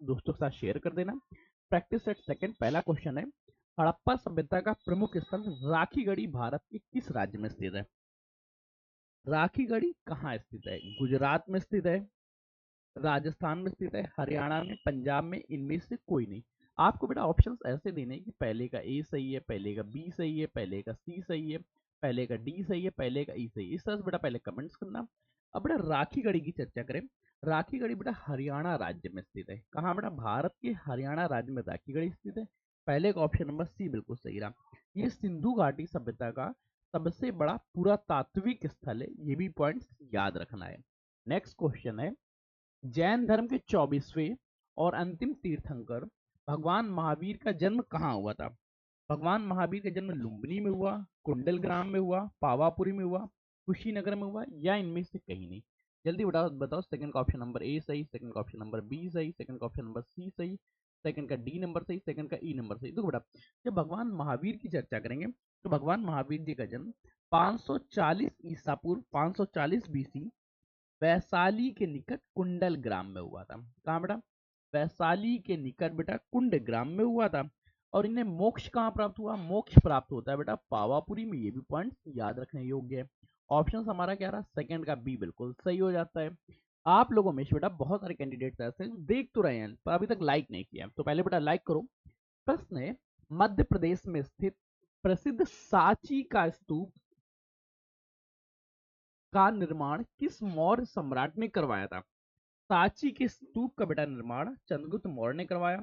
दोस्तों के साथ शेयर कर देना। प्रैक्टिस सेट सेकंड, पहला क्वेश्चन है, हड़प्पा सभ्यता का प्रमुख स्थल राखीगढ़ी भारत के किस राज्य में स्थित है? राखीगढ़ी कहाँ स्थित है? गुजरात में स्थित है, राजस्थान में स्थित है, हरियाणा में, पंजाब में, इनमें से कोई नहीं। आपको बेटा ऑप्शंस ऐसे देने हैं कि पहले का ए सही है, पहले का बी सही है, पहले का सी सही है, पहले का डी सही है, पहले का ई सही है। इस तरह से बेटा पहले कमेंट्स करना। अब बेटा राखीगढ़ी की चर्चा करें। राखीगढ़ी बेटा हरियाणा राज्य में स्थित है। कहाँ बेटा? भारत के हरियाणा राज्य में राखीगढ़ी स्थित है। पहले का ऑप्शन नंबर सी बिल्कुल सही रहा। ये सिंधु घाटी सभ्यता का सबसे बड़ा पुरातात्विक स्थल है, ये भी पॉइंट याद रखना है। नेक्स्ट क्वेश्चन है, जैन धर्म के 24वें और अंतिम तीर्थंकर भगवान महावीर का जन्म कहाँ हुआ था? भगवान महावीर का जन्म लुम्बिनी में हुआ, कुंडलग्राम में हुआ, पावापुरी में हुआ, कुशीनगर में हुआ, या इनमें से कहीं नहीं? जल्दी बताओ बताओ। सेकंड का ऑप्शन नंबर ए सही, सेकंड का ऑप्शन नंबर बी सही, सेकंड का ऑप्शन नंबर सी सही, सेकंड का डी नंबर सही, सेकंड का ई नंबर सही। देखो बेटा, जब भगवान महावीर की चर्चा करेंगे तो भगवान महावीर जी का जन्म 540 ईसा पूर्व 540 बीसी वैशाली के निकट कुंडल ग्राम में हुआ था। कहाँ बेटा? वैशाली के निकट बेटा कुंड ग्राम में हुआ था। और इन्हें मोक्ष कहाँ प्राप्त हुआ? मोक्ष प्राप्त होता है बेटा पावापुरी में। ये भी पॉइंट याद रखने योग्य है। ऑप्शन हमारा क्या रहा? सेकंड का बी बिल्कुल सही हो जाता है। आप लोगों में से बेटा बहुत सारे कैंडिडेट्स ऐसे हैं जो देख तो रहे हैं पर अभी तक लाइक नहीं किया, तो पहले बेटा लाइक करो। प्रश्न है, मध्य प्रदेश में स्थित प्रसिद्ध सांची का स्तूप का निर्माण किस मौर्य सम्राट ने करवाया था? सांची के स्तूप का बेटा निर्माण चंद्रगुप्त मौर्य ने करवाया,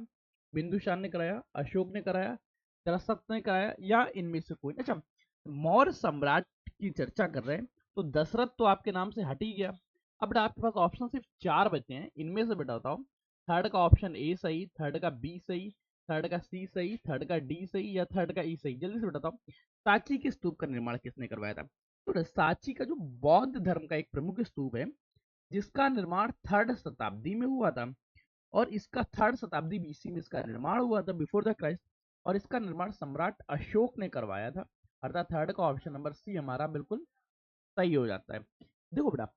बिंदुसार ने कराया, अशोक ने कराया, दशरथ ने कराया, या इनमें से कोई? अच्छा, मौर्य सम्राट की चर्चा कर रहे हैं तो दशरथ तो आपके नाम से हट ही गया। अब बेटा आपके पास ऑप्शन सिर्फ 4 बचे हैं। इनमें से बेटा बताओ, थर्ड का ऑप्शन ए सही, थर्ड का बी सही, थर्ड का सी सही, थर्ड का डी सही, या थर्ड का ई सही? जल्दी से बताओ, सांची के स्तूप का निर्माण किसने करवाया था? तो सांची का जो बौद्ध धर्म का एक प्रमुख स्तूप है जिसका निर्माण 3rd शताब्दी में हुआ था, और इसका 3rd शताब्दी बीसी में इसका निर्माण हुआ था, बिफोर द क्राइस्ट। और इसका निर्माण सम्राट अशोक ने करवाया था। अर्थात थर्ड का ऑप्शन नंबर सी हमारा बिल्कुल सही हो जाता है। देखो बेटा,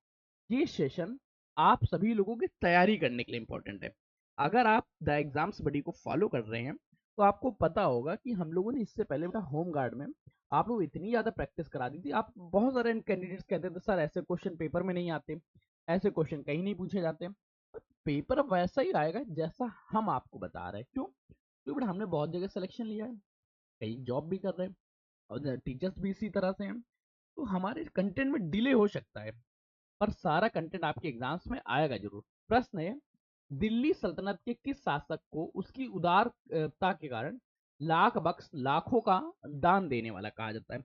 ये सेशन आप सभी लोगों की तैयारी करने के लिए इंपॉर्टेंट है। अगर आप द एग्जाम्स बडी को फॉलो कर रहे हैं तो आपको पता होगा कि हम लोगों ने इससे पहले बेटा होम गार्ड में आप लोग इतनी ज्यादा प्रैक्टिस करा दी थी। आप बहुत सारे कैंडिडेट्स कहते थे सर ऐसे क्वेश्चन पेपर में नहीं आते, ऐसे क्वेश्चन कहीं नहीं पूछे जाते। पेपर वैसा ही आएगा जैसा हम आपको बता रहे हैं। क्यों? क्योंकि बेटा हमने बहुत जगह सिलेक्शन लिया है, कई जॉब भी कर रहे हैं, और टीचर्स भी इसी तरह से हैं। तो हमारे कंटेंट में डिले हो सकता है पर सारा कंटेंट आपके एग्जाम्स में आएगा जरूर। प्रश्न है, दिल्ली सल्तनत के किस शासक को उसकी उदारता के कारण लाख बख्श लाखों का दान देने वाला कहा जाता है?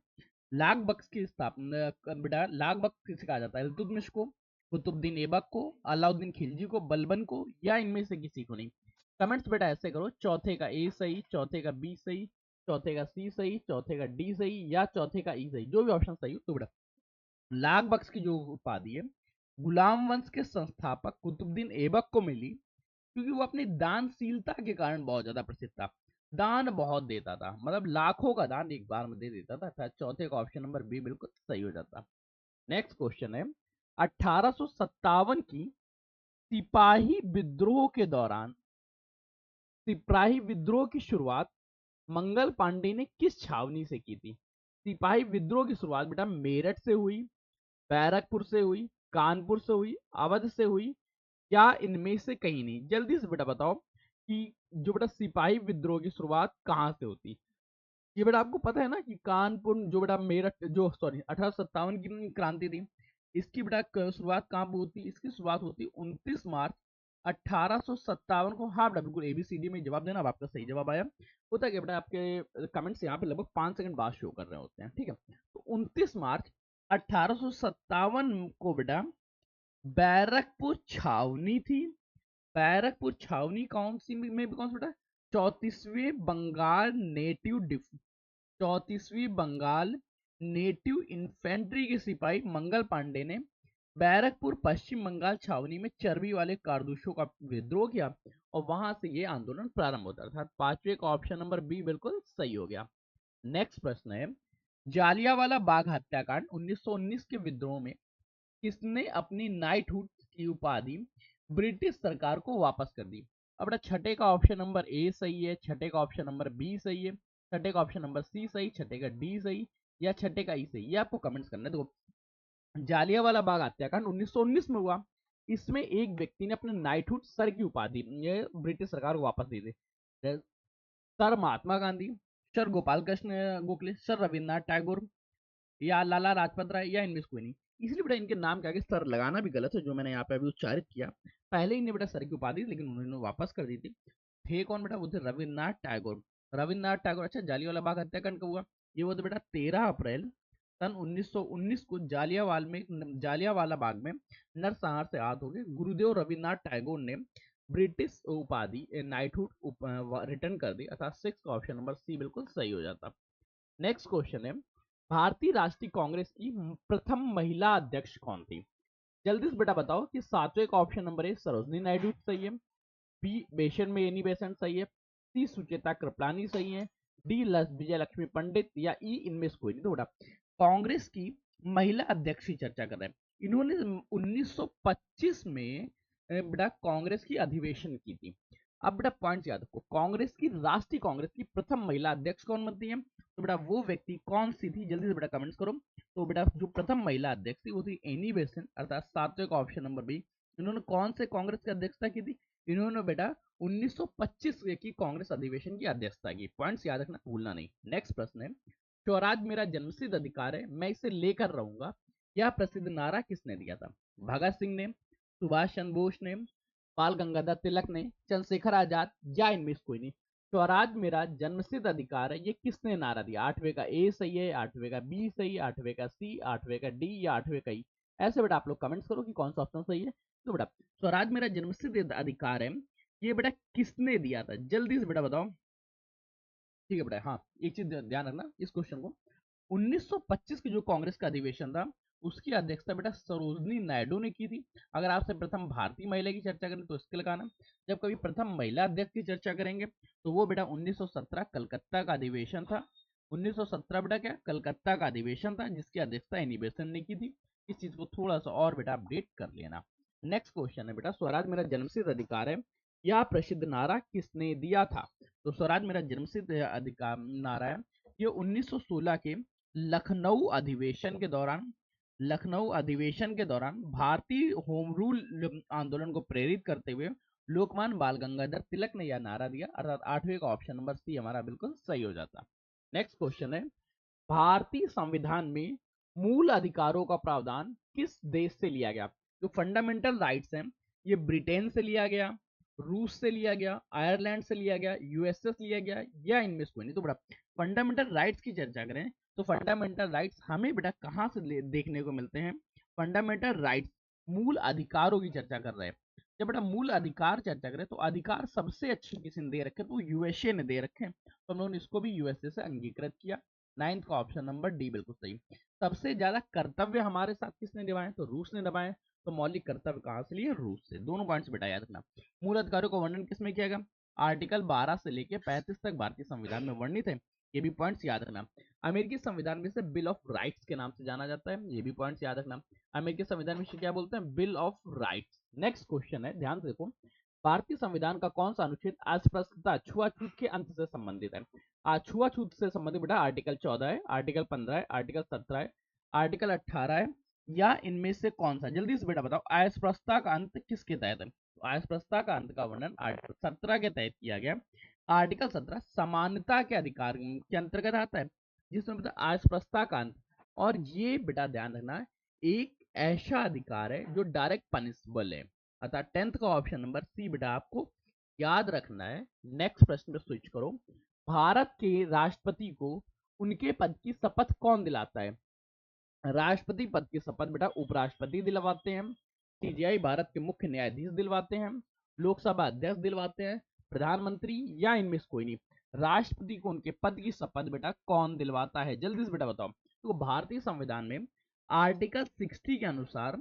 लाख बख्श की स्थापना बेटा लाख बख्श किसे कहा जाता है? इल्तुतमिश को, कुतुबुद्दीन ऐबक को, अलाउद्दीन खिलजी को, बलबन को, या इनमें से किसी को नहीं? कमेंट्स बेटा ऐसे करो, चौथे का ए सही, चौथे का बी सही, चौथे का सी सही, चौथे का डी सही, या चौथे का ई सही। जो भी ऑप्शन सही हो तो बेटा लाख बख्श की जो उपाधि है गुलाम वंश के संस्थापक कुतुबुद्दीन ऐबक को मिली क्योंकि वो अपनी दानशीलता के कारण बहुत ज्यादा प्रसिद्ध था। दान बहुत देता था, मतलब लाखों का दान एक बार में दे देता था। चौथे का ऑप्शन नंबर बी बिल्कुल सही हो जाता। नेक्स्ट क्वेश्चन है, 1857 की सिपाही विद्रोह के दौरान सिपाही विद्रोह की शुरुआत मंगल पांडे ने किस छावनी से की थी? सिपाही विद्रोह की शुरुआत बेटा मेरठ से हुई, बैरकपुर से हुई, कानपुर से हुई, अवध से हुई, या इनमें से कहीं नहीं? जल्दी से बेटा बताओ कि जो बेटा सिपाही विद्रोह की शुरुआत कहाँ से होती? ये बेटा आपको पता है ना कि कानपुर जो बेटा मेरठ जो 1857 की क्रांति थी, इसकी बेटा शुरुआत कहाँ पे होती? इसकी शुरुआत होती 29 मार्च 1857 को। हाँ बेटा बिल्कुल ABCD में जवाब देना। अब आपका सही जवाब आया। होता है कि बेटा आपके कमेंट्स यहाँ पे लगभग 5 सेकंड बाद शो कर रहे होते हैं, ठीक है। तो 29 मार्च 1857 को बेटा बैरकपुर छावनी थी। बैरकपुर छावनी कौन सी में कौन सा बेटा? 34वीं बंगाल नेटिव इन्फेंट्री के सिपाही मंगल पांडे ने बैरकपुर पश्चिम बंगाल छावनी में चर्बी वाले कारतूसों का विद्रोह किया और वहां से ये आंदोलन प्रारंभ होता था। पांचवे का ऑप्शन नंबर बी बिल्कुल सही हो गया। नेक्स्ट प्रश्न है, जालियांवाला बाग हत्याकांड 1919 के विद्रोह में किसने अपनी नाइटहुड की उपाधि ब्रिटिश सरकार को वापस कर दी? अब बेटा छठे का ऑप्शन नंबर ए सही है, छठे का ऑप्शन नंबर बी सही है, छठे का ऑप्शन नंबर सी सही, छठे का डी सही, या छठे का ई सही, ये आपको कमेंट्स करना है। देखो जालियांवाला बाग हत्याकांड 1919 में हुआ। इसमें एक व्यक्ति ने अपने नाइटहुड सर की उपाधि ये ब्रिटिश सरकार को वापस दी थी। Sir Mahatma Gandhi, sir Gopal Krishna Gokhale, sir Rabindranath Tagore, या लाला लाजपत राय, या इनमें से कोई नहीं। इसलिए बेटा इनके नाम के आगे सर लगाना भी गलत है, जो मैंने यहाँ पे अभी उच्चारित किया। पहले इन्हें बेटा सर की उपाधि लेकिन उन्होंने वापस कर दी थी। थे कौन बेटा? वो थे रविन्द्रनाथ टैगोर। रविन्द्रनाथ टैगोर। अच्छा जालियांवाला बाग हत्याकांड कब हुआ? ये वो तो बेटा 13 अप्रैल सन 1919 को जालियांवाला बाग में नरसंहार से आहत हो गए गुरुदेव रविन्द्रनाथ टैगोर ने ब्रिटिश उपाधि नाइटहुड रिटर्न कर दी, अर्थात 6 का ऑप्शन नंबर सी बिल्कुल सही हो जाता। नेक्स्ट क्वेश्चन है, भारतीय राष्ट्रीय कांग्रेस की प्रथम महिला अध्यक्ष कौन थी? जल्दी से बेटा बताओ कि सातवें का ऑप्शन नंबर ए सरोजनी नायडू सही है, बी बेशन में एनी बेसेंट सही है, सी सुचेता कृपलानी सही है, डी विजय लक्ष्मी पंडित, या ई इनमें से कोई नहीं। तो बेटा कांग्रेस की महिला अध्यक्ष की चर्चा कर रहे हैं। इन्होंने 1925 में बेटा कांग्रेस की अधिवेशन की थी। अब बेटा पॉइंट याद रखो, कांग्रेस की राष्ट्रीय कांग्रेस की प्रथम महिला अध्यक्ष कौन बनती है? तो बेटा वो व्यक्ति कौन सी थी? जल्दी से बेटा कमेंट्स करो। तो बेटा जो प्रथम महिला अध्यक्ष थी वो थी एनी बेसेंट, अर्थात सातवें का ऑप्शन नंबर बी। इन्होंने कौन से कांग्रेस की अध्यक्षता की थी? इन्होंने बेटा 1925 की कांग्रेस अधिवेशन की अध्यक्षता की। पॉइंट्स याद रखना, भूलना नहीं। नेक्स्ट प्रश्न है, स्वराज मेरा जन्मसिद्ध अधिकार है, मैं इसे लेकर रहूंगा, यह प्रसिद्ध नारा किसने दिया था? भगत सिंह ने, सुभाष चंद्र बोस ने, बाल गंगाधर तिलक ने, चंद्रशेखर आजाद, या इनमें से कोई नहीं। स्वराज मेरा जन्मसिद्ध अधिकार है, ये किसने नारा दिया? आठवें का ए सही है, आठवें का बी सही, आठवें का सी, आठवें का डी, या आठवें का ई? ऐसे बेटा आप लोग कमेंट्स करो कि कौन सा ऑप्शन सही है। तो बेटा स्वराज मेरा जन्मसिद्ध अधिकार है, ये बेटा किसने दिया था? जल्दी से बेटा बताओ। ठीक है बेटा, हाँ एक चीज ध्यान रखना इस क्वेश्चन को, 1925 की जो कांग्रेस का अधिवेशन था उसकी अध्यक्षता बेटा सरोजनी नायडू ने की थी। अगर आपसे प्रथम भारतीय महिला की चर्चा करें तो इसके लगाना। जब कभी प्रथम महिला अध्यक्ष की चर्चा करेंगे तो वो बेटा 1917 कलकत्ता का अधिवेशन था। 1917 बेटा क्या कलकत्ता का अधिवेशन था जिसकी अध्यक्षता एनी बेसेंट ने की थी। इस चीज को थोड़ा सा और बेटा अपडेट कर लेना। नेक्स्ट क्वेश्चन है बेटा, स्वराज मेरा जन्मसिद्ध अधिकार है, यह प्रसिद्ध नारा किसने दिया था? तो स्वराज मेरा जन्मसिद्ध अधिकार नारा है, ये 1916 के लखनऊ अधिवेशन के दौरान भारतीय होम रूल आंदोलन को प्रेरित करते हुए लोकमान्य बाल गंगाधर तिलक ने यह नारा दिया, अर्थात आठवें का ऑप्शन नंबर सी हमारा बिल्कुल सही हो जाता। नेक्स्ट क्वेश्चन है, भारतीय संविधान में मूल अधिकारों का प्रावधान किस देश से लिया गया? जो फंडामेंटल राइट्स हैं ये ब्रिटेन से लिया गया, रूस से लिया गया, आयरलैंड से लिया गया, यूएसए से लिया गया, या इनमें से कोई नहीं। तो बड़ा फंडामेंटल राइट्स की चर्चा करें तो फंडामेंटल राइट्स हमें बेटा कहाँ से देखने को मिलते हैं? फंडामेंटल राइट्स मूल अधिकारों की चर्चा कर रहे हैं। जब बेटा मूल अधिकार चर्चा करें तो अधिकार सबसे अच्छे किसी ने दे रखे तो यूएसए ने दे रखे, तो हम लोगों ने इसको भी यूएसए से अंगीकृत किया। नाइन्थ का ऑप्शन नंबर डी बिल्कुल सही। सबसे ज्यादा कर्तव्य हमारे साथ किसने निभाए? तो रूस ने निभाए। तो मौलिक कर्तव्य कहां से लिए? रूस से। दोनों पॉइंट्स बेटा याद रखना। मूल अधिकारों का वर्णन किसमें किया गया? आर्टिकल 12 से लेकर 35 तक भारतीय संविधान में वर्णित है, ये भी पॉइंट्स याद रखना। अमेरिकी संविधान में से बिल ऑफ राइट्स के नाम से जाना जाता है, ये भी पॉइंट्स याद रखना। अमेरिकी संविधान में क्या बोलते हैं? Bill of rights. Next question है, ध्यान से देखो, भारतीय संविधान का कौन सा अनुच्छेद अस्पृश्यता छुआछूत के अंत से संबंधित है? छुआछूत से संबंधित बेटा आर्टिकल 14 है, आर्टिकल 15 है, आर्टिकल 17 है, आर्टिकल 18 है, या इनमें से कौन सा? जल्दी से बेटा बताओ, अस्पृश्यता का अंत किसके तहत है? अस्पृश्यता का अंत का वर्णन आर्टिकल 17 के तहत किया गया। आर्टिकल 17 समानता के अधिकार के अंतर्गत आता है, जिसमें बेटा अस्पृश्यता का अंत, और ये बेटा ध्यान रखना एक ऐसा अधिकार है जो डायरेक्ट पनिशबल है, अतः 10th का ऑप्शन नंबर सी बेटा आपको याद रखना है। नेक्स्ट प्रश्न पे स्विच करो, भारत के राष्ट्रपति को उनके पद की शपथ कौन दिलाता है? राष्ट्रपति पद की शपथ बेटा उपराष्ट्रपति दिलवाते हैं, सीजीआई भारत के मुख्य न्यायाधीश दिलवाते हैं, लोकसभा अध्यक्ष दिलवाते हैं, प्रधानमंत्री, या इनमें से कोई नहीं। राष्ट्रपति को उनके पद की शपथ बेटा कौन दिलवाता है? जल्दी से बेटा बताओ। तो भारतीय संविधान में आर्टिकल 60 के अनुसार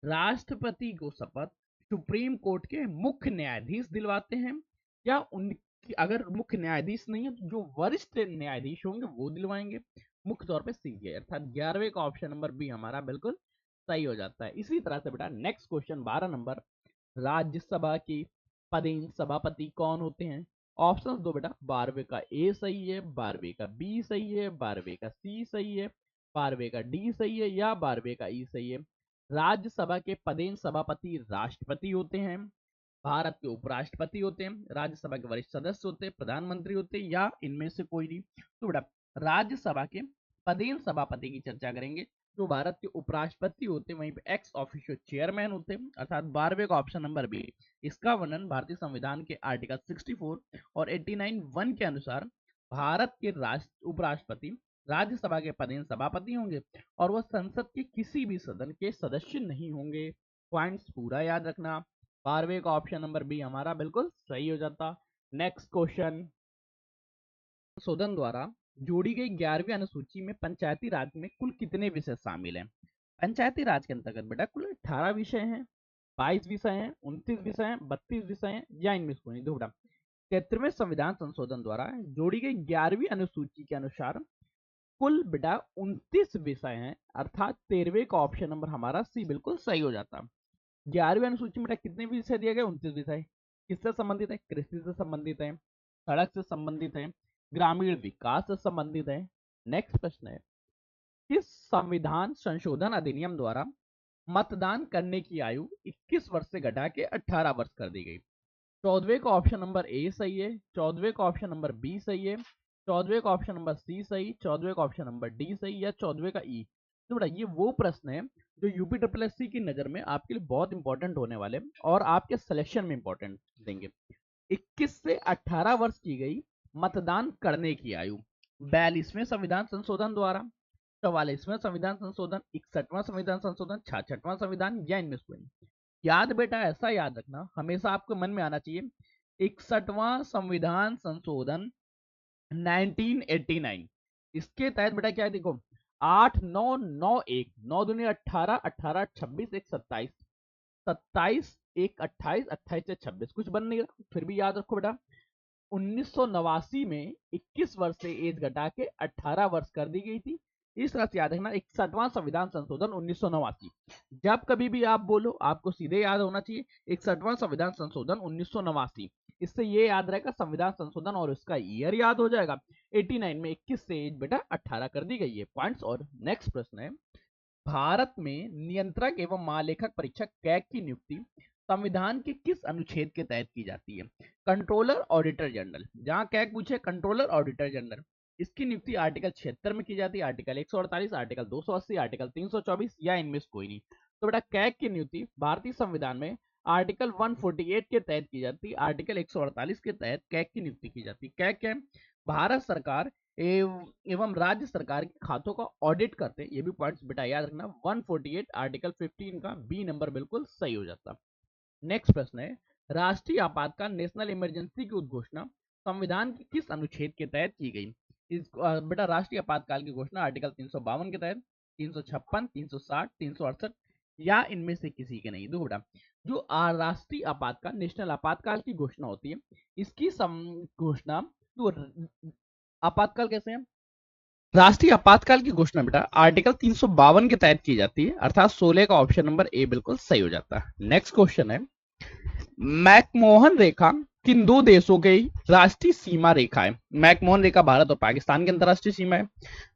राष्ट्रपति को शपथ सुप्रीम कोर्ट के मुख्य न्यायाधीश दिलवाते हैं, या उनकी अगर मुख्य न्यायाधीश नहीं है तो जो वरिष्ठ न्यायाधीश होंगे वो दिलवाएंगे, मुख्य तौर पे सीजीआई, अर्थात 11वें का ऑप्शन नंबर बी हमारा बिल्कुल सही हो जाता है। इसी तरह से बेटा नेक्स्ट क्वेश्चन 12 नंबर, राज्यसभा की पदेन सभापति कौन होते हैं? ऑप्शन दो बेटा, 12वें का ए सही है, 12वें का बी सही है, 12वें का सी सही है, 12वें का डी सही है या 12वें का ई सही है। राज्यसभा के पदेन सभापति राष्ट्रपति होते हैं, भारत के उपराष्ट्रपति होते हैं, राज्यसभा के वरिष्ठ सदस्य होते हैं, प्रधानमंत्री होते हैं या इनमें से कोई नहीं। तो बेटा राज्यसभा के पदेन सभापति की चर्चा करेंगे जो भारत के उपराष्ट्रपति होते हैं, वहीं पे एक्स ऑफिशियो चेयरमैन होते हैं, अर्थात 12वें का ऑप्शन नंबर बी। इसका वर्णन भारतीय संविधान के आर्टिकल 64 और 89(1) के अनुसार भारत के उपराष्ट्रपति राज्यसभा के पदेन सभापति होंगे और वह संसद के किसी भी सदन के सदस्य नहीं होंगे। पॉइंट्स पूरा याद रखना। 12वें का ऑप्शन नंबर बी हमारा बिल्कुल सही हो जाता। नेक्स्ट क्वेश्चन, संशोधन द्वारा जोड़ी गई 11वीं अनुसूची में पंचायती राज में कुल कितने विषय शामिल हैं? पंचायती राज के अंतर्गत बेटा कुल 18 विषय हैं, 22 विषय हैं, 29 विषय हैं, 32 विषय हैं या इनमें से कोई नहीं। बेटा 73वें संविधान संशोधन द्वारा जोड़ी गई 11वीं अनुसूची के अनुसार कुल बेटा 29 विषय हैं, अर्थात 13वें का ऑप्शन नंबर हमारा सी बिल्कुल सही हो जाता। 11वीं अनुसूची में बेटा कितने विषय दिए गए? 29 विषय। किससे संबंधित है? कृषि से संबंधित है, सड़क से संबंधित है, ग्रामीण विकास से संबंधित है। नेक्स्ट प्रश्न है, किस संविधान संशोधन अधिनियम द्वारा मतदान करने की आयु 21 वर्ष से घटा के 18 वर्ष कर दी गई? 14वें का ऑप्शन नंबर ए सही है, 14वें का ऑप्शन नंबर बी सही है, 14वें का ऑप्शन नंबर सी सही, 14वें का ऑप्शन नंबर डी सही या 14वें का ई? तो बेटा ये वो प्रश्न है जो यूपी SSSC की नजर में आपके लिए बहुत इंपॉर्टेंट होने वाले और आपके सिलेक्शन में इंपॉर्टेंट देंगे। 21 से 18 वर्ष की गई मतदान करने की आयु 42वें संविधान संशोधन द्वारा, 44वें संविधान संशोधन, 61वां संविधान संशोधन, 66वां संविधान या इनमें से कोई? याद बेटा ऐसा याद रखना, हमेशा आपको मन में आना चाहिए 61वां संविधान संशोधन 1989। इसके तहत बेटा क्या है देखो, 8 9 9 1 9 दूनी 18 18 26 1 27 27 1 28 28 से 26 कुछ बन नहीं रहा, फिर भी याद रखो बेटा 1989 में 21 वर्ष से एज घटा के 18 वर्ष कर दी गई थी। इस तरह से याद रखना 61वां संविधान संशोधन 1989। जब कभी भी आप बोलो आपको सीधे याद होना चाहिए 61वां संविधान संशोधन 1989। इससे ये याद रहेगा संविधान संशोधन और उसका ईयर याद हो जाएगा। 89 में 21 से एज बेटा 18 कर दी गई है। पॉइंट्स। और नेक्स्ट प्रश्न है, भारत में नियंत्रक एवं महालेखक परीक्षक कैग की नियुक्ति संविधान के किस अनुच्छेद के तहत की जाती है? Controller auditor general. जहां कैग पूछे कंट्रोलर ऑडिटर जनरल, इसकी नियुक्ति आर्टिकल 76 में की जाती है, आर्टिकल 148, आर्टिकल 280, आर्टिकल 324 या इनमें से कोई नहीं। तो बेटा कैग की नियुक्ति भारतीय संविधान में आर्टिकल 148 के तहत की जाती है, आर्टिकल 148 के तहत कैग की नियुक्ति की जाती है। कैग क्या है? भारत सरकार एवं राज्य सरकार के खातों का ऑडिट करते हैं। ये भी पॉइंट्स बेटा याद रखना। 148 आर्टिकल 15 का बी नंबर बिल्कुल सही हो जाता। नेक्स्ट प्रश्न है, राष्ट्रीय आपातकाल नेशनल इमरजेंसी की उद्घोषणा संविधान के किस अनुच्छेद के तहत की गई? इस बेटा राष्ट्रीय आपातकाल की घोषणा आर्टिकल 352 के तहत, 356, 360, 368 या इनमें से किसी के नहीं। दो बेटा जो राष्ट्रीय आपातकाल नेशनल आपातकाल की घोषणा होती है, इसकी घोषणा तो आपातकाल कैसे है? राष्ट्रीय आपातकाल की घोषणा बेटा आर्टिकल 352 के तहत की जाती है, अर्थात 16 का ऑप्शन नंबर ए बिल्कुल सही हो जाता है। नेक्स्ट क्वेश्चन है, मैकमोहन रेखा किन दो देशों की राष्ट्रीय सीमा रेखा है? मैकमोहन रेखा भारत और पाकिस्तान की अंतरराष्ट्रीय सीमा है,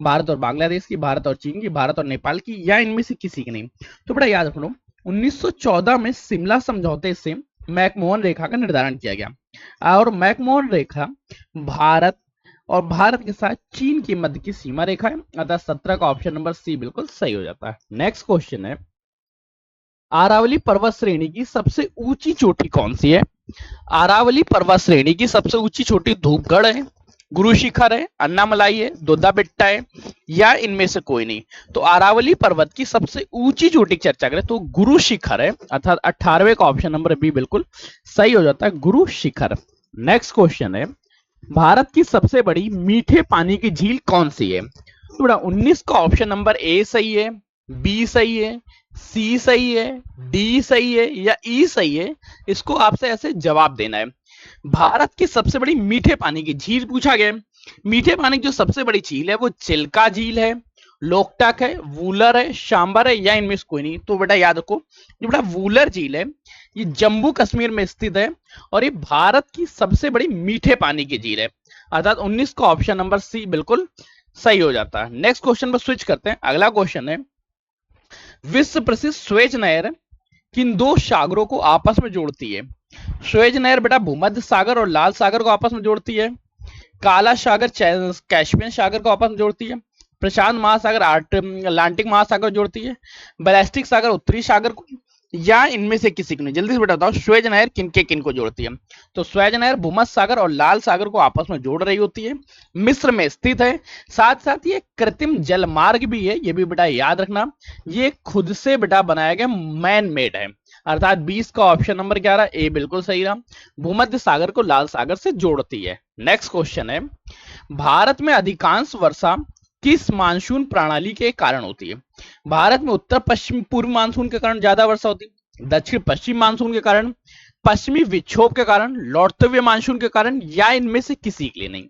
भारत और बांग्लादेश की, भारत और चीन की, भारत और नेपाल की या इनमें से किसी की नहीं। तो बेटा याद रखो 1914 में शिमला समझौते से मैकमोहन रेखा का निर्धारण किया गया और मैकमोहन रेखा भारत और भारत के साथ चीन के मध्य की सीमा रेखा है, अतः 17 का ऑप्शन नंबर सी बिल्कुल सही हो जाता है। नेक्स्ट क्वेश्चन है, अरावली पर्वत श्रेणी की सबसे ऊंची चोटी कौन सी है? अरावली पर्वत श्रेणी की सबसे ऊंची चोटी धूपगढ़ है, गुरु शिखर है, अन्नामलाई है, दोदा बेट्टा है या इनमें से कोई नहीं। तो अरावली पर्वत की सबसे ऊंची चोटी की चर्चा करें तो गुरु शिखर है, अर्थात 18वें का ऑप्शन नंबर बी बिल्कुल सही हो जाता है, गुरु शिखर। नेक्स्ट क्वेश्चन है, भारत की सबसे बड़ी मीठे पानी की झील कौन सी है? तो बेटा 19 का ऑप्शन नंबर ए सही है, बी सही है, सी सही है, डी सही है या ई सही है? इसको आपसे ऐसे जवाब देना है। भारत की सबसे बड़ी मीठे पानी की झील पूछा गया। मीठे पानी की जो सबसे बड़ी झील है वो चिल्का झील है लोकटक है, वूलर है, सांबर है, या इनमें से कोई नहीं। तो बेटा याद रखो, जो बेटा वूलर झील है ये जम्मू कश्मीर में स्थित है और ये भारत की सबसे बड़ी मीठे पानी की झील है, अर्थात 19 का ऑप्शन नंबर सी बिल्कुल सही हो जाता है। नेक्स्ट क्वेश्चन पर स्विच करते हैं। अगला क्वेश्चन है, विश्व प्रसिद्ध स्वेज नहर किन दो सागरों को आपस में जोड़ती है? स्वेज नहर बेटा भूमध्य सागर और लाल सागर को आपस में जोड़ती है, काला सागर कैस्पियन सागर को आपस में जोड़ती है, प्रशांत महासागर अटलांटिक महासागर जोड़ती है, बैल्टिक सागर उत्तरी सागर को, या इनमें से किसी को नहीं। जल्दी से बेटा बताओ, स्वेज नहर किन को जोड़ती है? तो स्वेज नहर भूमध्य सागर और लाल सागर को आपस में जोड़ रही होती है, मिस्र में स्थित है, साथ साथ ये कृत्रिम जल मार्ग भी है, ये भी बेटा याद रखना, ये खुद से बेटा बनाया गया मैन मेड है, अर्थात 20 का ऑप्शन नंबर 11 ए बिल्कुल सही रहा, भूमध्य सागर को लाल सागर से जोड़ती है। नेक्स्ट क्वेश्चन है, भारत में अधिकांश वर्षा किस मानसून प्रणाली के कारण होती है? भारत में उत्तर पश्चिम पूर्व मानसून के कारण ज्यादा वर्षा होती है, दक्षिण पश्चिम मानसून के कारण, पश्चिमी विक्षोभ के कारण, लौटते हुए मानसून के कारण, या इनमें से किसी के लिए नहीं।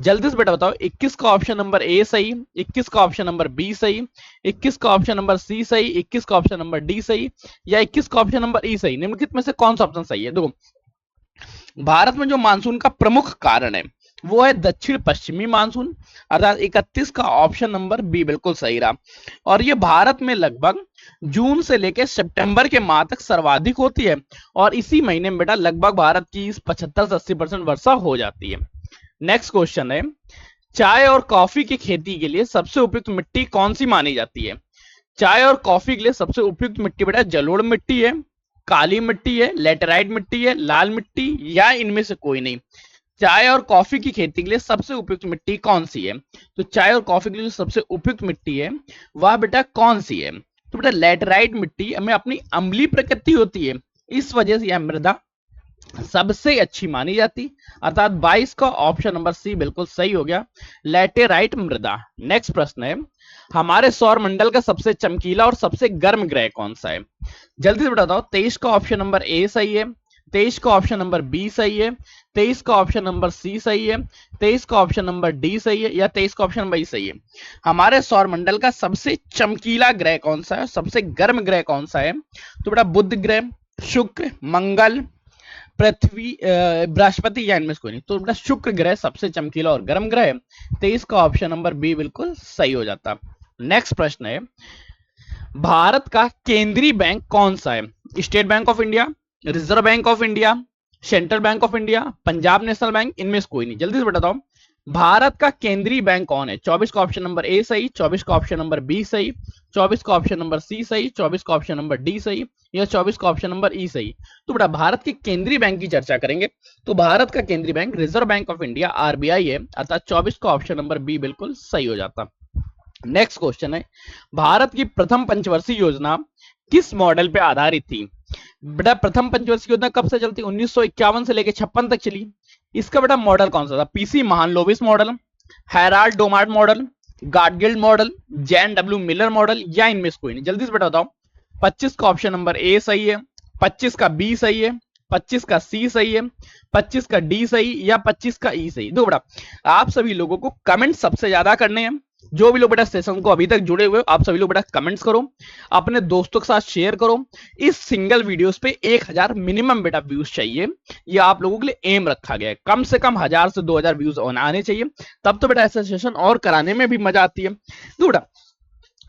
जल्दी से बेटा बताओ, 21 का ऑप्शन नंबर ए सही, 21 का ऑप्शन नंबर बी सही, 21 का ऑप्शन नंबर सी सही, 21 का ऑप्शन नंबर डी सही, या 21 का ऑप्शन नंबर ई सही। निम्नलिखित में से कौन सा ऑप्शन सही है? देखो, भारत में जो मानसून का प्रमुख कारण है वो है दक्षिण पश्चिमी मानसून, अर्थात 31 का ऑप्शन नंबर बी बिल्कुल सही रहा, और ये भारत में लगभग जून से लेकर सितंबर के माह तक सर्वाधिक होती है, और इसी महीने में बेटा लगभग भारत की 75 से 80% वर्षा हो जाती है। नेक्स्ट क्वेश्चन है, चाय और कॉफी की खेती के लिए सबसे उपयुक्त मिट्टी कौन सी मानी जाती है? चाय और कॉफी के लिए सबसे उपयुक्त मिट्टी बेटा जलोढ़ मिट्टी है, काली मिट्टी है, लेटेराइट मिट्टी है, लाल मिट्टी, या इनमें से कोई नहीं। चाय और कॉफी की खेती के लिए सबसे उपयुक्त मिट्टी कौन सी है? तो चाय और कॉफी के लिए सबसे उपयुक्त मिट्टी है वह बेटा कौन सी है? तो बेटा लेटेराइट मिट्टी में अपनी अम्लीय प्रकृति होती है, इस वजह से यह मृदा सबसे अच्छी मानी जाती, अर्थात 22 का ऑप्शन नंबर सी बिल्कुल सही हो गया, लैटेराइट मृदा। नेक्स्ट प्रश्न है, हमारे सौर मंडल का सबसे चमकीला और सबसे गर्म ग्रह कौन सा है? जल्दी से बताओ, 23 का ऑप्शन नंबर ए सही है, 23 का ऑप्शन नंबर बी सही है, 23 का ऑप्शन नंबर सी सही है, 23 का ऑप्शन नंबर डी सही है, या 23 का ऑप्शन नंबर ई सही है। हमारे सौर मंडल का सबसे चमकीला ग्रह कौन सा है, सबसे गर्म ग्रह कौन सा है? तो बेटा बुध ग्रह, शुक्र, मंगल, पृथ्वी, बृहस्पति, या इनमें से कोई नहीं। तो बेटा शुक्र ग्रह सबसे चमकीला और गर्म ग्रह है, 23 का ऑप्शन नंबर बी बिल्कुल सही हो जाता। नेक्स्ट प्रश्न है, भारत का केंद्रीय बैंक कौन सा है? State bank of India, reserve bank of India, central bank of India, Punjab national bank, इनमें से कोई नहीं। जल्दी से बताओ, भारत का केंद्रीय बैंक कौन है? 24 का ऑप्शन नंबर ए सही, 24 का ऑप्शन नंबर बी सही, 24 का ऑप्शन नंबर सी सही, 24 का ऑप्शन नंबर डी सही, या 24 का ऑप्शन नंबर ई सही। तो बेटा भारत के केंद्रीय बैंक की चर्चा करेंगे तो भारत का केंद्रीय bank reserve bank of India RBI है, अर्थात 24 का ऑप्शन नंबर बी बिल्कुल सही हो जाता। नेक्स्ट क्वेश्चन है, भारत की प्रथम पंचवर्षीय योजना किस मॉडल पे आधारित थी? बेटा प्रथम पंचवर्षीय योजना कब से चलती? 1951 से लेकर 56 तक चली। इसका बेटा मॉडल कौन सा था? PC Mahalanobis model, Harrod Domar model, Gadgil model, जैन डब्ल्यू मिलर मॉडल, या इनमें से कोई नहीं। जल्दी से बेटा बताओ, 25 का ऑप्शन नंबर ए सही है, 25 का बी सही है, 25 का सी सही है, 25 का डी सही, या 25 का ई सही। दो बेटा आप सभी लोगों को कमेंट सबसे ज्यादा करने हैं, जो भी लोग बेटा सेशन को अभी तक जुड़े हुए आप सभी लोग बेटा कमेंट्स करो, अपने दोस्तों के साथ शेयर करो। इस सिंगल वीडियोस पे 1000 मिनिमम बेटा व्यूज चाहिए, ये आप लोगों के लिए एम रखा गया है, कम से कम 1000 से 2000 व्यूज आने चाहिए, तब तो बेटा ऐसा सेशन और कराने में भी मजा आती है। तो बेटा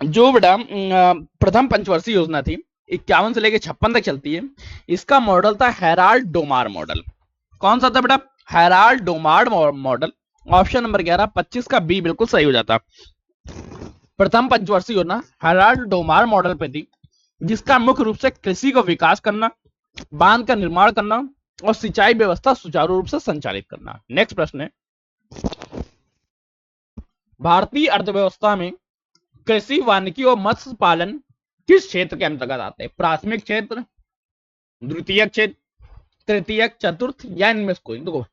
जो बेटा प्रथम पंचवर्षीय योजना थी 51 से लेकर 56 तक चलती है, इसका मॉडल था हैराल्ड डोमार मॉडल। कौन सा था बेटा? Herald Domar model, option number 11, 25 का बी बिल्कुल सही हो जाता। प्रथम पंचवर्षीय योजना हैराल्ड डोमार मॉडल पे थी, जिसका मुख्य रूप से कृषि को विकास करना, बांध का निर्माण करना और सिंचाई व्यवस्था सुचारू रूप से संचालित करना। नेक्स्ट प्रश्न है, भारतीय अर्थव्यवस्था में कृषि, वानिकी और मत्स्य पालन किस क्षेत्र के अंतर्गत आते हैं? प्राथमिक क्षेत्र, द्वितीय क्षेत्र, तृतीय, चतुर्थ, या इनमें से कोई? देखो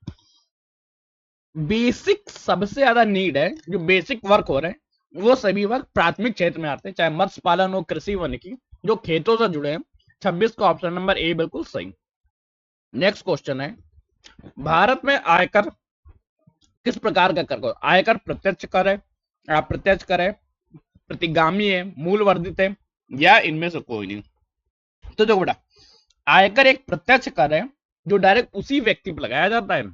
बेसिक सबसे ज्यादा नीड है, जो बेसिक वर्क हो रहे हैं वो सभी वर्क प्राथमिक क्षेत्र में आते हैं, चाहे मत्स्य पालन हो, कृषि, वानिकी, जो खेतों से जुड़े हैं। 26 का ऑप्शन नंबर ए बिल्कुल सही। नेक्स्ट क्वेश्चन है, भारत में आयकर किस प्रकार का कर? आयकर प्रत्यक्ष कर है, अप्रत्यक्ष कर है, प्रतिगामी है, मूल वर्धित है, या इनमें से कोई नहीं। तो देखो बेटा, आयकर एक प्रत्यक्ष कर है जो डायरेक्ट उसी व्यक्ति पर लगाया जाता है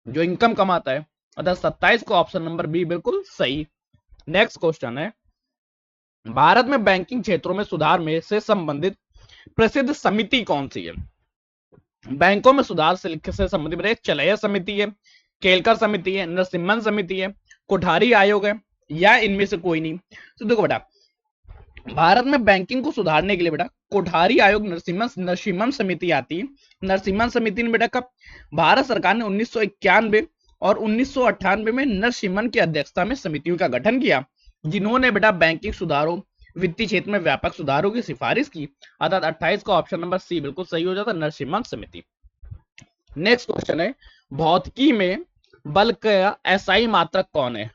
जो इनकम कमाता है, अतः 27 को ऑप्शन नंबर बी बिल्कुल सही। नेक्स्ट क्वेश्चन है, भारत में बैंकिंग क्षेत्रों में सुधार में से संबंधित प्रसिद्ध समिति कौन सी है? बैंकों में सुधार से संबंधित चलैया समिति है, केलकर समिति है, नरसिम्हन समिति है, कोठारी आयोग है, या इनमें से कोई नहीं। तो देखो बेटा, भारत में बैंकिंग को सुधारने के लिए बेटा कोठारी आयोग नरसिम्हन समिति आती है। नरसिम्हन समिति ने बेटा कब, भारत सरकार ने 1991 और 1998 में नरसिम्हन की अध्यक्षता में समितियों का गठन किया, जिन्होंने बेटा बैंकिंग सुधारों, वित्तीय क्षेत्र में व्यापक सुधारों की सिफारिश की। अर्थात 28 का ऑप्शन नंबर सी बिल्कुल सही हो जाता है, नरसिम्हन समिति। नेक्स्ट क्वेश्चन है, भौतिकी में बल का एसआई मात्रक कौन है?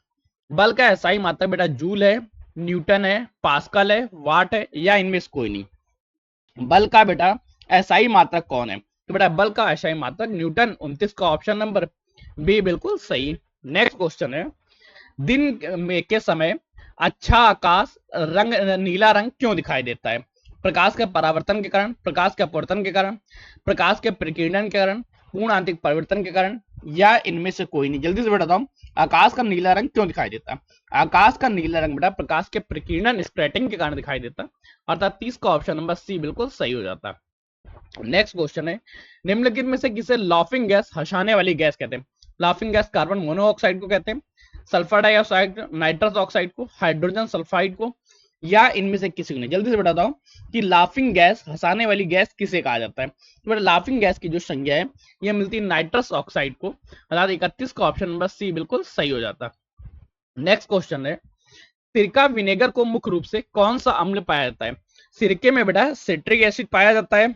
बल का एसआई मात्रक बेटा जूल है, न्यूटन है, पास्कल है, वाट है, या इनमें से कोई नहीं। बल का बेटा एसआई मात्रक कौन है? तो बेटा बल का एसआई मात्रक न्यूटन। 29 का ऑप्शन नंबर बी बिल्कुल सही। नेक्स्ट क्वेश्चन है, दिन में के समय अच्छा आकाश रंग नीला रंग क्यों दिखाई देता है? प्रकाश के परावर्तन के कारण, प्रकाश के अपवर्तन के कारण, प्रकाश के प्रकीर्णन के कारण, पूर्ण आंतरिक परिवर्तन के कारण, या इनमें से कोई नहीं। जल्दी से बताता हूं, आकाश का नीला रंग क्यों दिखाई देता है? आकाश का नीला रंग बेटा प्रकाश के प्रकीर्णन स्कैटरिंग के कारण दिखाई देता है। अर्थात 30 का ऑप्शन नंबर सी बिल्कुल सही हो जाता है। नेक्स्ट क्वेश्चन है, निम्नलिखित में से किसे लाफिंग गैस, हंसाने वाली गैस कहते हैं? लाफिंग गैस कार्बन मोनोऑक्साइड को कहते हैं, सल्फर डाइऑक्साइड, नाइट्रस ऑक्साइड को, हाइड्रोजन सल्फाइड को, या इनमें से किसी को नहीं। जल्दी से बताता हूं कि लाफिंग गैस, हंसाने वाली गैस किसे कहा जाता है? तो लाफिंग गैस की जो संज्ञा है यह मिलती है नाइट्रस ऑक्साइड को। अर्थात 31 का ऑप्शन नंबर सी बिल्कुल सही हो जाता है। नेक्स्ट क्वेश्चन है, सिरका विनेगर को मुख्य रूप से कौन सा अम्ल पाया जाता है? सिरके में बेटा सिट्रिक एसिड पाया जाता है,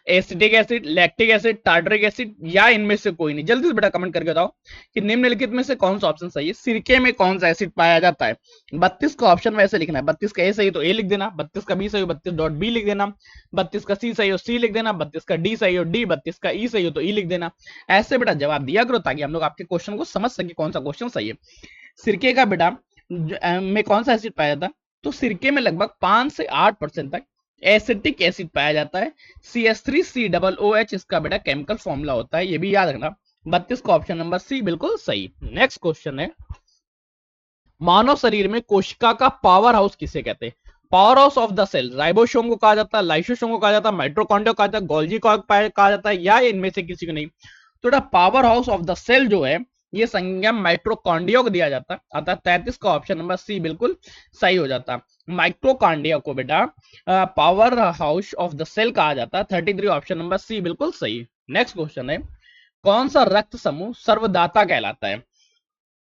acetic acid, lactic acid, tartaric acid, या इनमें से कोई नहीं। जल्दी से बेटा कमेंट करके बताओ कि निम्नलिखित में से कौन सा ऑप्शन सही है, सिरके में कौन सा एसिड पाया जाता है? 32 का ऑप्शन वैसे लिखना है, 32 का ए सही तो ए लिख देना, 32 का बी सही हो 32.बी लिख देना, 32 का सी सही हो सी लिख देना, 32 का डी सही हो डी, 32 का ई सही हो तो ई लिख देना। ऐसे बेटा जवाब दिया करो ताकि हम लोग आपके क्वेश्चन को समझ सके कौन सा क्वेश्चन सही है। सिरके का बेटा में कौन सा एसिड पाया जाता है? तो सिरके में लगभग 5 से 8% तक एसिटिक एसिड पाया जाता है। CH3COOH इसका बेटा केमिकल फॉर्मूला होता है, ये भी याद रखना। 32 का ऑप्शन नंबर सी बिल्कुल सही। नेक्स्ट क्वेश्चन है, मानव शरीर में कोशिका का पावर हाउस किसे कहते हैं? Power house of the cell ribosome को कहा जाता है, लाइसोसोम को कहा जाता है, माइटोकॉन्ड्रिया को कहा जाता है, गोल्गी को कहा जाता है, या इनमें से किसी को नहीं। तो power house of the cell जो है ये संज्ञा माइटोकॉन्ड्रिया को दिया जाता है। अर्थात 33 का ऑप्शन नंबर सी बिल्कुल सही हो जाता है। माइटोकॉन्ड्रिया को बेटा power house of the cell कहा जाता है। 33 ऑप्शन नंबर सी बिल्कुल सही। नेक्स्ट क्वेश्चन है, कौन सा रक्त समूह सर्वदाता कहलाता है?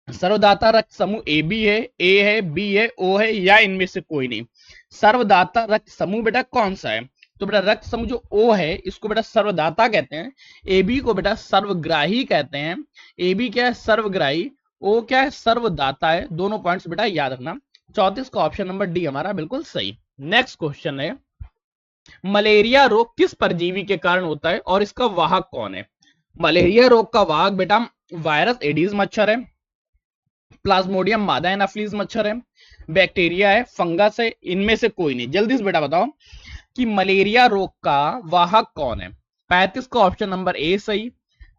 सर्वदाता रक्त समूह ए बी है, ए है, बी है, ओ है, या इनमें से कोई नहीं। सर्वदाता रक्त समूह बेटा कौन सा है? तो बेटा रक्त समूह जो ओ है इसको बेटा सर्वदाता कहते हैं, ए बी को बेटा सर्वग्राही कहते हैं। ए बी क्या है? सर्वग्राही। ओ क्या है? सर्वदाता है। दोनों पॉइंट्स बेटा याद रखना। 34 का ऑप्शन नंबर डी हमारा बिल्कुल सही। नेक्स्ट क्वेश्चन है, मलेरिया रोग किस परजीवी के कारण होता है और इसका वाहक कौन है? मलेरिया रोग का वाहक बेटा वायरस एडीज मच्छर है, प्लाज्मोडियम मादा एनाफ्लीज मच्छर है, बैक्टीरिया है, फंगस है, इनमें से कोई नहीं। जल्दी से बेटा बताओ कि मलेरिया रोग का वाहक कौन है? 35 का ऑप्शन नंबर ए सही,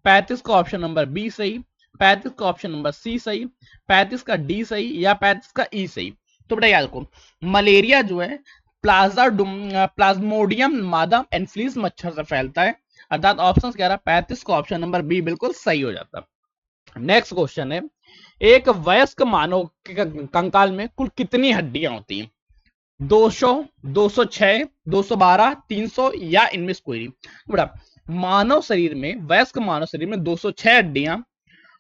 35 का ऑप्शन नंबर बी सही, 35 का ऑप्शन नंबर सी सही, 35 का डी सही, या 35 का ई सही। तो बेटा याद रखो, मलेरिया जो है प्लाज्मोडियम मादा एनाफ्लीज मच्छर से फैलता है। अर्थात ऑप्शन कह रहा 35 का ऑप्शन नंबर बी बिल्कुल सही हो जाता। नेक्स्ट क्वेश्चन है, एक वयस्क मानव के कंकाल में कुल कितनी हड्डियां होती हैं? 200, 206, 212, 300, या इनमें से कोई नहीं। बड़ा मानव शरीर में, वयस्क मानव शरीर में 206 हड्डियां,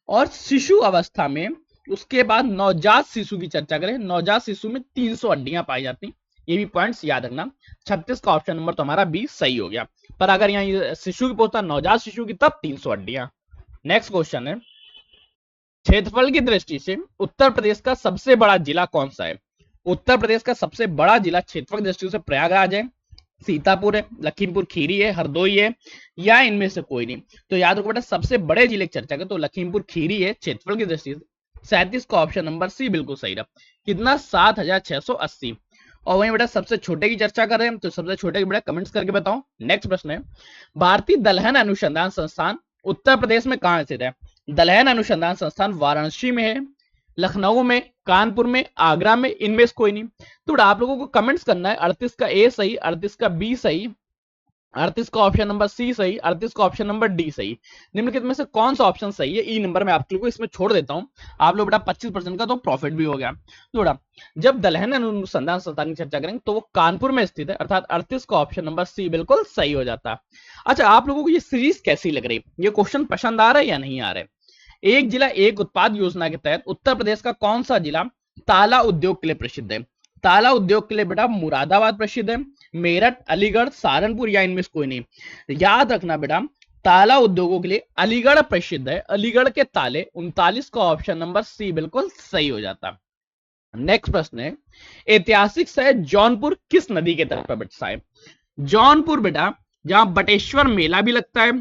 और शिशु अवस्था में उसके बाद नवजात शिशु की चर्चा करें, नवजात शिशु में 300 हड्डियां पाई जाती। ये भी पॉइंट्स याद रखना। 36 का ऑप्शन नंबर तो हमारा बी सही हो गया, पर अगर यहाँ शिशु की पूछता नवजात शिशु की तब 300 हड्डियां। नेक्स्ट क्वेश्चन है, क्षेत्रफल की दृष्टि से उत्तर प्रदेश का सबसे बड़ा जिला कौन सा है? उत्तर प्रदेश का सबसे बड़ा जिला क्षेत्रफल की दृष्टि से प्रयागराज है, सीतापुर है, लखीमपुर खीरी है, हरदोई है, या इनमें से कोई नहीं। तो याद रखो बेटा सबसे बड़े जिले की चर्चा करें तो लखीमपुर खीरी है क्षेत्रफल की दृष्टि से, 37 का ऑप्शन नंबर सी बिल्कुल सही रहा। कितना? 7680। और वहीं बेटा सबसे छोटे की चर्चा कर रहे हैं, तो सबसे छोटे की बेटा कमेंट्स करके बताओ। नेक्स्ट प्रश्न है, भारतीय दलहन अनुसंधान संस्थान उत्तर प्रदेश में कहां स्थित है? दलहन अनुसंधान संस्थान वाराणसी में है, लखनऊ में, कानपुर में, आगरा में, इनमें से कोई नहीं। तो बेटा आप लोगों को कमेंट्स करना है 38 का ए सही, 38 का बी सही, 38 का ऑप्शन नंबर सी सही, 38 का ऑप्शन नंबर डी सही। निम्नलिखित में से कौन सा ऑप्शन सही है? ई नंबर मैं आप लोगों को इसमें छोड़ देता हूं। आप लोग बेटा 25% का तो प्रॉफिट भी हो गया। तो बेटा जब दलहन अनुसंधान संस्थान की चर्चा करेंगे तो वो कानपुर में स्थित है, अर्थात 38 का ऑप्शन नंबर सी बिल्कुल सही हो जाता है। अच्छा, आप लोगों को ये सीरीज कैसी लग रही है? ये क्वेश्चन पसंद आ रहा है या नहीं आ रहा है? एक जिला एक उत्पाद योजना के तहत उत्तर प्रदेश का कौन सा जिला ताला उद्योग के लिए प्रसिद्ध है? ताला उद्योग के लिए बेटा मुरादाबाद प्रसिद्ध है, मेरठ, अलीगढ़, सहारनपुर या इनमें से कोई नहीं। याद रखना बेटा ताला उद्योगों के लिए अलीगढ़ प्रसिद्ध है, अलीगढ़ के ताले। 39 का ऑप्शन नंबर सी बिल्कुल सही हो जाता। नेक्स्ट प्रश्न है, ऐतिहासिक शहर जौनपुर किस नदी के तट पर बसा है? जौनपुर बेटा जहां बटेश्वर मेला भी लगता है।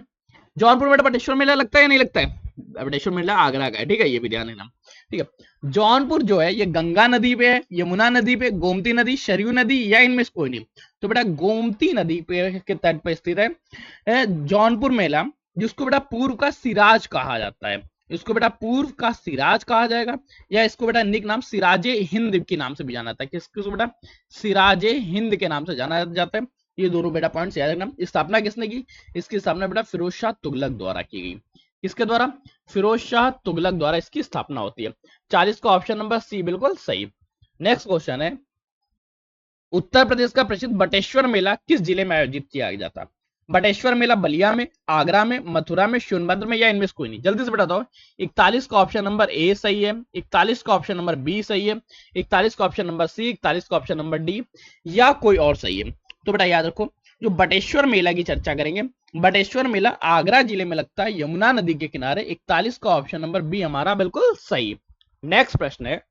जौनपुर में बटेश्वर मेला लगता है या नहीं लगता है? बटेश्वर मेला आगरा का है, ठीक है, ये भी ध्यान देना। ठीक है, जौनपुर जो है ये गंगा नदी पे है, यमुना नदी पे, गोमती नदी, सरयू नदी या इनमें से कोई नहीं। तो बेटा गोमती नदी पे के तट पर स्थित है जौनपुर मेला, जिसको बेटा पूर्व का सिराज कहा जाता है। इसको बेटा पूर्व का सिराज कहा जाएगा, या इसको बेटा निक नाम सिराजे हिंद के नाम से भी जाना जाता है। किसको बेटा? सिराजे हिंद के नाम से जाना जाता है। ये दोनों बेटा पॉइंट्स याद रखना। स्थापना किसने की? इसकी स्थापना बेटा फिरोज शाह तुगलक द्वारा की गई। किसके द्वारा? फिरोज शाह तुगलक द्वारा इसकी स्थापना होती है। 40 का ऑप्शन नंबर सी बिल्कुल सही। नेक्स्ट क्वेश्चन है, उत्तर प्रदेश का प्रसिद्ध बटेश्वर मेला किस जिले में आयोजित किया जाता है? बटेश्वर मेला बलिया में, आगरा में, मथुरा में, सोनभद्र में या इनमें से कोई नहीं। जल्दी से बता दो। 41 का ऑप्शन नंबर ए सही है, 41 का ऑप्शन नंबर बी सही है, 41 का ऑप्शन नंबर सी, 41 का ऑप्शन नंबर डी या कोई और सही है। तो बेटा याद रखो, जो बटेश्वर मेला की चर्चा करेंगे, बटेश्वर मेला आगरा जिले में लगता है, यमुना नदी के किनारे। 41 का ऑप्शन नंबर बी हमारा बिल्कुल सही। नेक्स्ट प्रश्न है,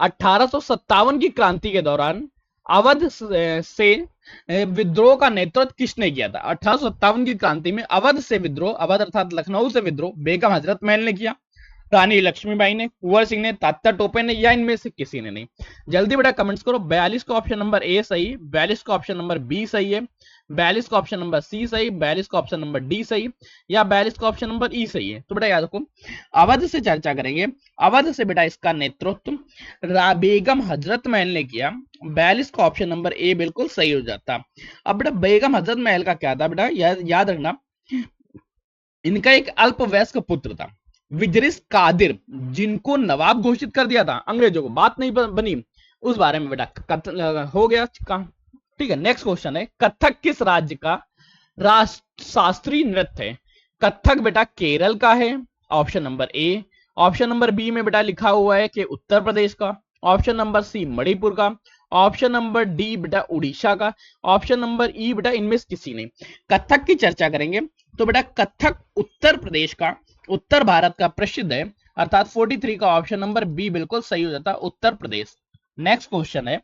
1857 की क्रांति के दौरान अवध से विद्रोह का नेतृत्व किसने किया था? 1857 की क्रांति में अवध से विद्रोह, अवध अर्थात लखनऊ से विद्रोह बेगम हजरत महल ने किया, रानी लक्ष्मीबाई ने, कुंवर सिंह ने, तात्या टोपे ने या इनमें से किसी ने नहीं। जल्दी बेटा कमेंट्स करो। 42 का ऑप्शन नंबर ए सही, 42 का ऑप्शन नंबर बी सही है, 42 का ऑप्शन नंबर सी सही, 42 का ऑप्शन नंबर डी सही या 42 का ऑप्शन नंबर ई सही है। तो बेटा याद रखो, अवध से चर्चा करेंगे, अवध से बेटा इसका नेतृत्व बेगम हजरत महल ने किया। 42 का ऑप्शन नंबर ए बिल्कुल सही हो जाता। अब बेटा बेगम हजरत महल का क्या था बेटा? याद रखना, इनका एक अल्पवयस्क पुत्र था विजरिस कादिर, जिनको नवाब घोषित कर दिया था अंग्रेजों को, बात नहीं बनी उस बारे में बेटा हो गया। ठीक है, नेक्स्ट क्वेश्चन है, कथक किस राज्य का शास्त्रीय नृत्य है? कथक बेटा केरल का है, option number A. Option number B में बेटा लिखा हुआ है कि उत्तर प्रदेश का, ऑप्शन नंबर सी मणिपुर का, ऑप्शन नंबर डी बेटा उड़ीसा का, ऑप्शन नंबर ई बेटा इनमें से किसी ने। कथक की चर्चा करेंगे तो बेटा कथक उत्तर प्रदेश का, उत्तर भारत का प्रसिद्ध है, अर्थात 43 का ऑप्शन नंबर बी बिल्कुल सही हो जाता, उत्तर प्रदेश। नेक्स्ट क्वेश्चन है,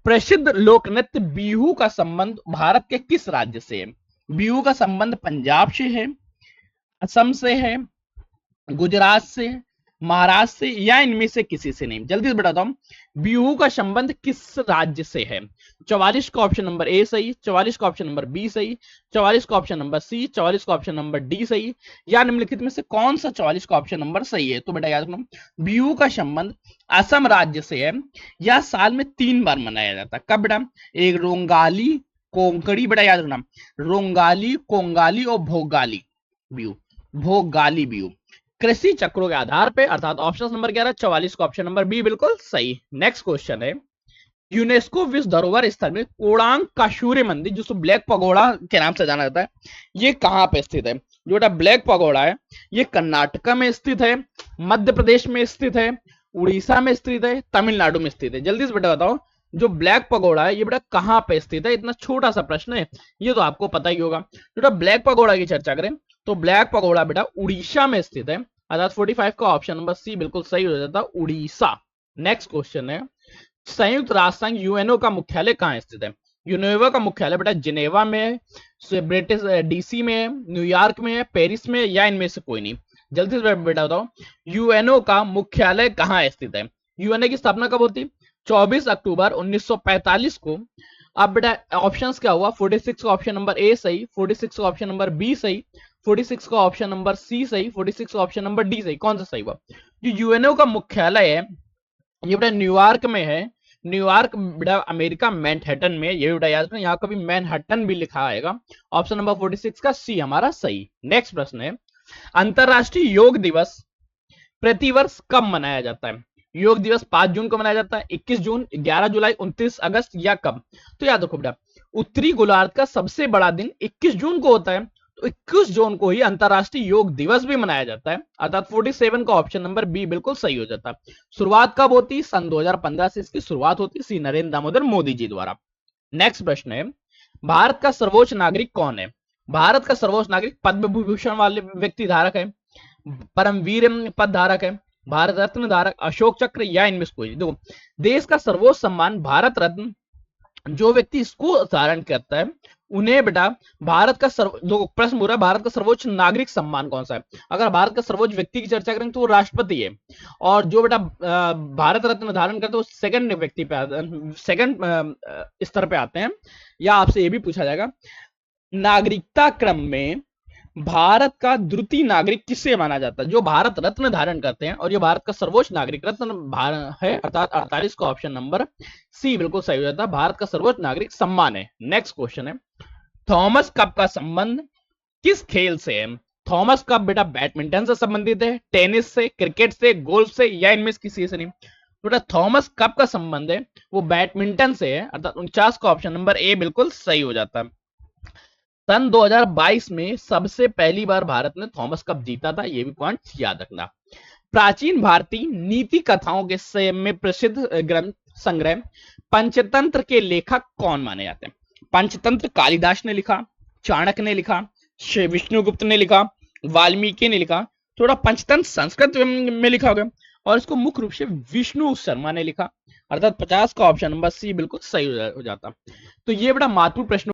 प्रसिद्ध लोक नृत्य बिहू का संबंध भारत के किस राज्य से है? बिहू का संबंध पंजाब से है, असम से है, गुजरात से, महाराष्ट्र से या इनमें से किसी से नहीं। जल्दी से बताता हूं, बिहू का संबंध किस राज्य से है? 44 का ऑप्शन नंबर ए सही, 44 का ऑप्शन नंबर बी सही, 44 का ऑप्शन नंबर सी, 44 का ऑप्शन नंबर डी सही या निम्नलिखित में से कौन सा 44 का ऑप्शन नंबर सही है? तो बेटा याद रखना, बिहू का संबंध असम राज्य से है, या साल में 3 बार मनाया जाता है। कब बेटा? एक रोंगाली, कोंकणी, बेटा याद रखना, रोंगाली, कोंगाली और भोगाली बिहू, भोगाली बिहू कृषि चक्रों के आधार पे, अर्थात ऑप्शन नंबर 11 44 का ऑप्शन नंबर बी बिल्कुल सही। नेक्स्ट क्वेश्चन है, यूनेस्को विश्व धरोहर स्थल में कोणार्क का सूर्य मंदिर, जिसको ब्लैक पगोड़ा के नाम से जाना जाता है, ये कहां पे स्थित है? जो बेटा ब्लैक पगोड़ा है ये कर्नाटका में स्थित है, मध्य प्रदेश में स्थित है, उड़ीसा में स्थित है, तमिलनाडु में स्थित है। जल्दी से बेटा बताओ, जो ब्लैक पगोड़ा है ये बेटा कहां पे स्थित है? इतना छोटा सा प्रश्न है, ये तो आपको पता ही होगा। बेटा ब्लैक पगोड़ा की चर्चा करें तो ब्लैक पगोड़ा बेटा उड़ीसा में स्थित है, अर्थात 45 का ऑप्शन नंबर सी बिल्कुल सही हो जाता, उड़ीसा। नेक्स्ट क्वेश्चन है, संयुक्त राष्ट्र संघ यूएनओ का मुख्यालय कहां स्थित है? यूनेवा का मुख्यालय बेटा जिनेवा में है, ब्रिटिश डीसी में है, न्यूयॉर्क में है, पेरिस में या इनमें से कोई नहीं। जल्दी से बेटा बताओ, यूएनओ का मुख्यालय कहाँ स्थित है? यूएनओ की स्थापना कब होती? 24 अक्टूबर 1945 को। अब बेटा ऑप्शंस क्या हुआ? 46 का ऑप्शन नंबर ए सही, 46 का ऑप्शन नंबर बी सही, 46 का ऑप्शन नंबर सी सही, 46 का ऑप्शन नंबर डी सही। कौन सा सही हुआ? जो यूएनओ का मुख्यालय है ये बेटा न्यूयॉर्क में है। न्यूयॉर्क बेटा अमेरिका मैनहट्टन में, ये बेटा याद रखना, यहाँ कभी मैनहट्टन भी लिखा आएगा। ऑप्शन नंबर 46 का सी हमारा सही। नेक्स्ट प्रश्न है, अंतरराष्ट्रीय योग दिवस प्रतिवर्ष कब मनाया जाता है? योग दिवस 5 जून को मनाया जाता है, 21 जून, 11 जुलाई, 29 अगस्त या कब? तो याद रखो बेटा, उत्तरी गोलार्ध का सबसे बड़ा दिन 21 जून को होता है, तो 21 जून को ही अंतरराष्ट्रीय योग दिवस भी मनाया जाता है, अर्थात 47 का ऑप्शन नंबर बी बिल्कुल सही हो जाता है। शुरुआत कब होती? सन 2015 से इसकी शुरुआत होती है, श्री नरेंद्र दामोदर मोदी जी द्वारा। नेक्स्ट प्रश्न है, भारत का सर्वोच्च नागरिक कौन है? भारत का सर्वोच्च नागरिक पद्म विभूषण वाले व्यक्ति धारक है, परमवीर पद धारक है, भारत रत्न धारक, अशोक चक्र, या इनमें से कोई? देखो, देश का सर्वोच्च सम्मान भारत रत्न, जो व्यक्ति इसको धारण करता है उन्हें बेटा भारत का दो प्रश्न पूरा, भारत का सर्वोच्च नागरिक सम्मान कौन सा है? अगर भारत का सर्वोच्च व्यक्ति की चर्चा करें तो वो राष्ट्रपति है, और जो बेटा भारत रत्न धारण करते हैं वो सेकंड व्यक्ति पे, सेकंड स्तर पे आते हैं। या आपसे ये भी पूछा जाएगा, नागरिकता क्रम में भारत का द्वितीय नागरिक किसे माना जाता है? जो भारत रत्न धारण करते हैं, और ये भारत का सर्वोच्च नागरिक रत्न है, अर्थात 48 का ऑप्शन नंबर सी बिल्कुल सही हो जाता है, भारत का सर्वोच्च नागरिक सम्मान है। नेक्स्ट क्वेश्चन है, थॉमस कप का संबंध किस खेल से है? थॉमस कप बेटा बैडमिंटन से संबंधित है, टेनिस से, क्रिकेट से, गोल्फ से, या इनमें किसी से नहीं? बेटा थॉमस कप का संबंध है वो बैडमिंटन से है, अर्थात 49 का ऑप्शन नंबर ए बिल्कुल सही हो जाता है। सन 2022 में सबसे पहली बार भारत ने थॉमस कप जीता था, ये भी पॉइंट याद रखना। प्राचीन भारतीय नीति कथाओं के में प्रसिद्ध ग्रंथ संग्रह पंचतंत्र के लेखक कौन माने जाते हैं? पंचतंत्र कालिदास ने लिखा, चाणक्य ने लिखा, विष्णुगुप्त ने लिखा, वाल्मीकि ने लिखा। थोड़ा पंचतंत्र संस्कृत में लिखा होगा, और इसको मुख्य रूप से विष्णु शर्मा ने लिखा, अर्थात 50 का ऑप्शन नंबर सी बिल्कुल सही हो जाता। तो ये बड़ा महत्वपूर्ण प्रश्न